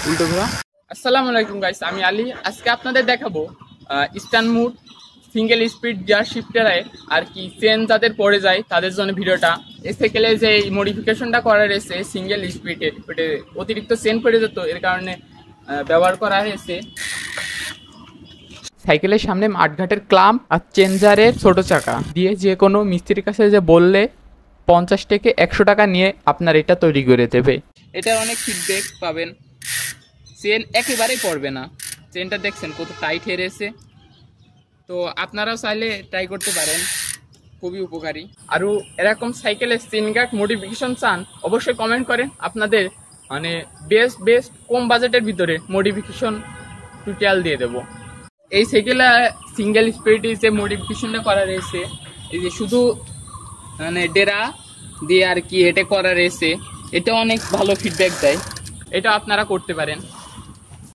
উল্টো ঘোরা। আসসালামু আলাইকুম গাইস, আমি আলী। আজকে আপনাদের দেখাবো eastern mood single speed gear শিফটারে আর কি চেন যাদের পড়ে যায় তাদের জন্য ভিডিওটা। এই সাইকেলে যে মডিফিকেশনটা করা রয়েছে সিঙ্গেল স্পিডে, ওটা অতিরিক্ত চেন পড়ে যেত, এর কারণে ব্যবহার করা হয়েছে। সাইকেলের সামনে আটঘাটের ক্লাম্প আর চেঞ্জারের ছোট চাকা দিয়ে যে কোনো মিস্ত্রির কাছে যে বললে 50 থেকে 100 টাকা নিয়ে আপনার এটা তৈরি করে দেবে। এটা অনেক ফিডব্যাক পাবেন। চেন একেবারেই পড়বে না, চেনটা দেখছেন কত টাইট হয়ে রয়েছে। তো আপনারাও চাইলে ট্রাই করতে পারেন, খুবই উপকারী। আরও এরকম সাইকেলের চেন গার্ড মডিফিকেশন চান অবশ্যই কমেন্ট করেন, আপনাদের মানে বেস্ট কম বাজেটের ভিতরে মডিফিকেশন টিউটোরিয়াল দিয়ে দেবো। এই সাইকেলে সিঙ্গেল স্পিড যে মডিফিকেশনটা করা রয়েছে, এই যে শুধু মানে ডেরা দিয়ে আর কি এটা করা রয়েছে, এটা অনেক ভালো ফিডব্যাক দেয়, এটা আপনারা করতে পারেন।